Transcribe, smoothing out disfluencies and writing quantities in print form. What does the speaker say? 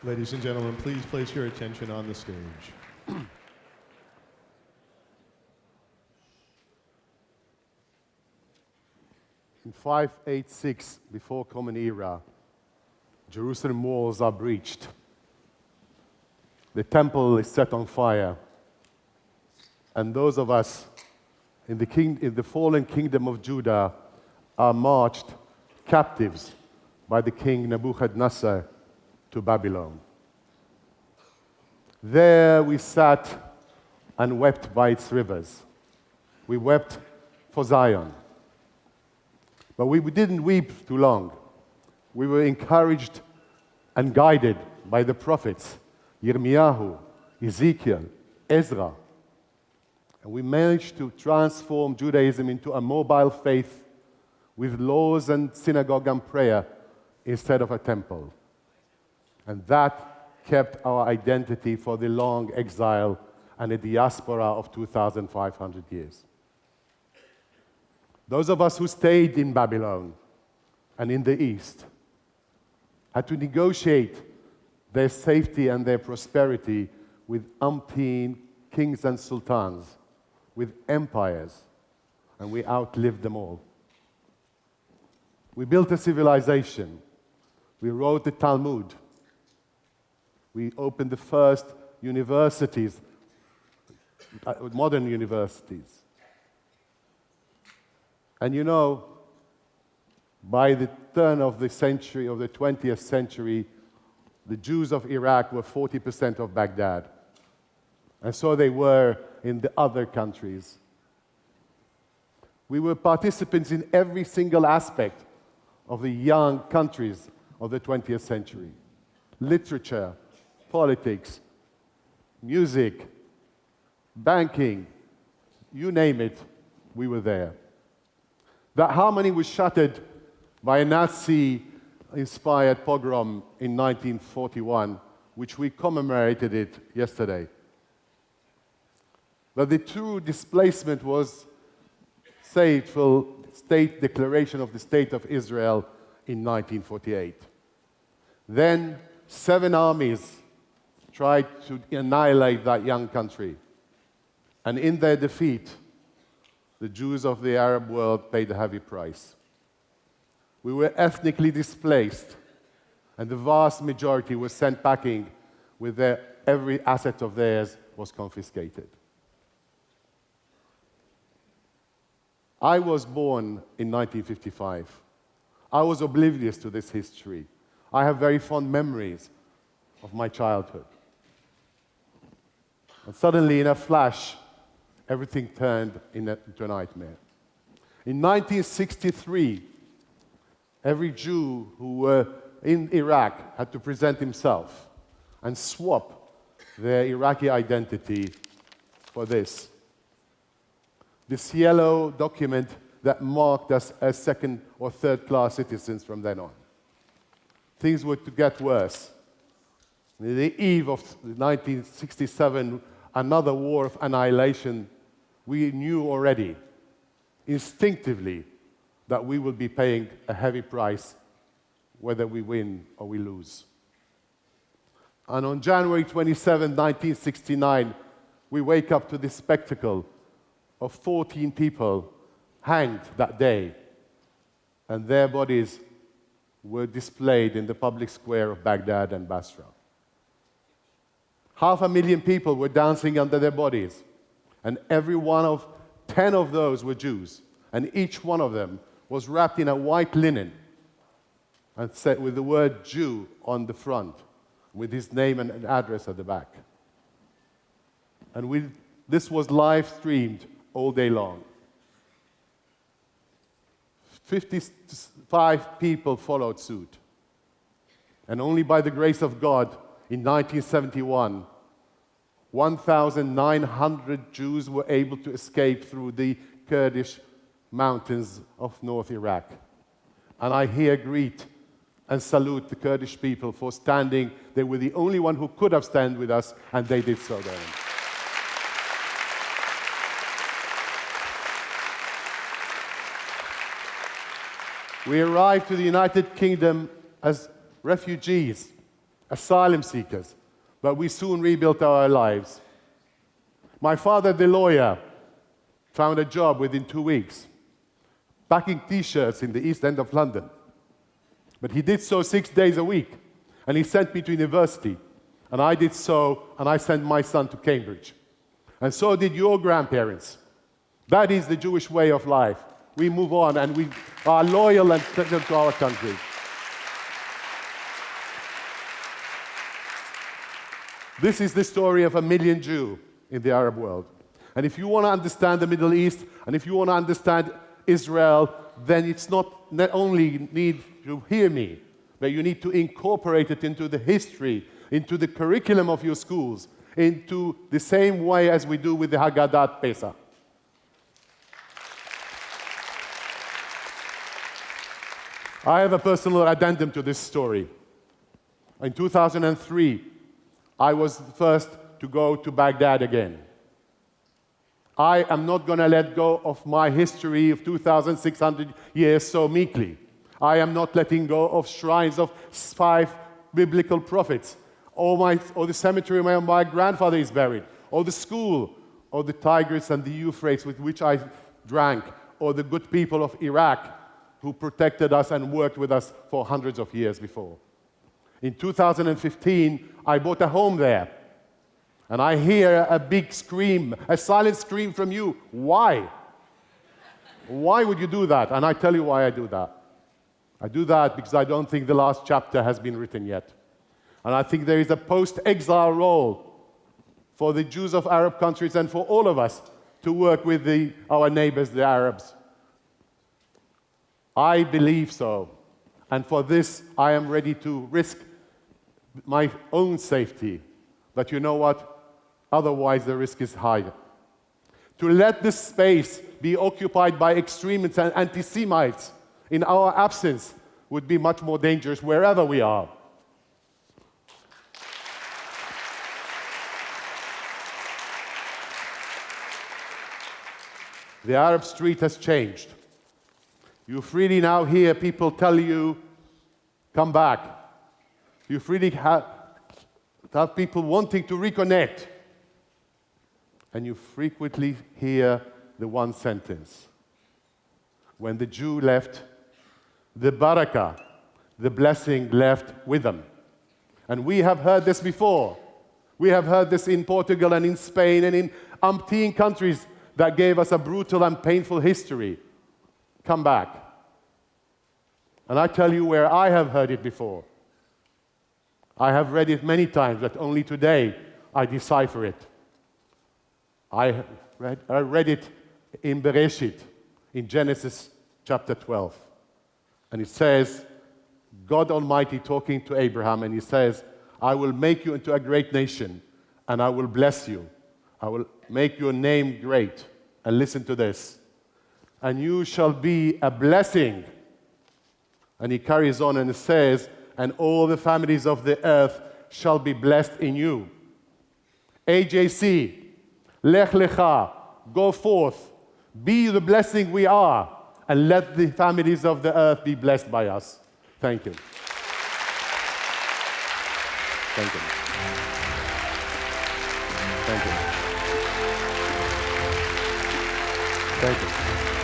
Ladies and gentlemen, please place your attention on the stage. In 586, before Common Era, Jerusalem walls are breached. The temple is set on fire. And those of us in the fallen kingdom of Judah are marched captives by the king Nebuchadnezzar to Babylon. There we sat and wept by its rivers. We wept for Zion. But we didn't weep too long. We were encouraged and guided by the prophets, Yirmiyahu, Ezekiel, Ezra. And we managed to transform Judaism into a mobile faith with laws and synagogue and prayer instead of a temple. And that kept our identity for the long exile and a diaspora of 2,500 years. Those of us who stayed in Babylon and in the East had to negotiate their safety and their prosperity with umpteen kings and sultans, with empires, and we outlived them all. We built a civilization. We wrote the Talmud. We opened the first universities, modern universities. And you know, by the turn of the century, of the 20th century, the Jews of Iraq were 40% of Baghdad. And so they were in the other countries. We were participants in every single aspect of the young countries of the 20th century. Literature, politics, music, banking, you name it, we were there. That harmony was shattered by a Nazi-inspired pogrom in 1941, which we commemorated it yesterday. But the true displacement was fateful state declaration of the State of Israel in 1948. Then 7 armies tried to annihilate that young country. And in their defeat, the Jews of the Arab world paid a heavy price. We were ethnically displaced, and the vast majority were sent packing with every asset of theirs was confiscated. I was born in 1955. I was oblivious to this history. I have very fond memories of my childhood. And suddenly, in a flash, everything turned into a nightmare. In 1963, every Jew who were in Iraq had to present himself and swap their Iraqi identity for this. This yellow document that marked us as second or third class citizens from then on. Things were to get worse. On the eve of 1967, another war of annihilation, we knew already, instinctively, that we will be paying a heavy price whether we win or we lose. And on January 27, 1969, we wake up to this spectacle of 14 people hanged that day, and their bodies were displayed in the public square of Baghdad and Basra. 500,000 people were dancing under their bodies, and every one of 10 of those were Jews, and each one of them was wrapped in a white linen and set with the word Jew on the front, with his name and address at the back. And this was live streamed all day long. 55 people followed suit. And only by the grace of God, in 1971, 1,900 Jews were able to escape through the Kurdish mountains of North Iraq. And I here greet and salute the Kurdish people for standing. They were the only one who could have stand with us, and they did so then. We arrived to the United Kingdom as refugees asylum seekers, but we soon rebuilt our lives. My father, the lawyer, found a job within 2 weeks, packing T-shirts in the East End of London. But he did so 6 days a week, and he sent me to university. And I did so, and I sent my son to Cambridge. And so did your grandparents. That is the Jewish way of life. We move on, and we are loyal and committed to our country. This is the story of 1 million Jews in the Arab world. And if you want to understand the Middle East, and if you want to understand Israel, then it's not only need to hear me, but you need to incorporate it into the history, into the curriculum of your schools, into the same way as we do with the Haggadah Pesach. I have a personal addendum to this story. In 2003, I was the first to go to Baghdad again. I am not going to let go of my history of 2,600 years so meekly. I am not letting go of shrines of 5 biblical prophets, or the cemetery where my grandfather is buried, or the school, or the Tigris and the Euphrates with which I drank, or the good people of Iraq who protected us and worked with us for hundreds of years before. In 2015, I bought a home there. And I hear a big scream, a silent scream from you. Why? Why would you do that? And I tell you why I do that. I do that because I don't think the last chapter has been written yet. And I think there is a post-exile role for the Jews of Arab countries and for all of us to work with our neighbors, the Arabs. I believe so. And for this, I am ready to risk my own safety. But you know what? Otherwise, the risk is higher. To let this space be occupied by extremists and anti-Semites in our absence would be much more dangerous wherever we are. The Arab street has changed. You freely now hear people tell you, come back. You freely have people wanting to reconnect. And you frequently hear the one sentence. When the Jew left, the barakah, the blessing, left with them. And we have heard this before. We have heard this in Portugal and in Spain and in umpteen countries that gave us a brutal and painful history. Come back. And I tell you where I have heard it before. I have read it many times, but only today I decipher it. I read it in Bereshit, in Genesis chapter 12. And it says, God Almighty talking to Abraham, and he says, I will make you into a great nation, and I will bless you. I will make your name great. And listen to this. And you shall be a blessing. And he carries on and says, and all the families of the earth shall be blessed in you. AJC, Lech Lecha, go forth, be the blessing we are, and let the families of the earth be blessed by us. Thank you. Thank you. Thank you. Thank you.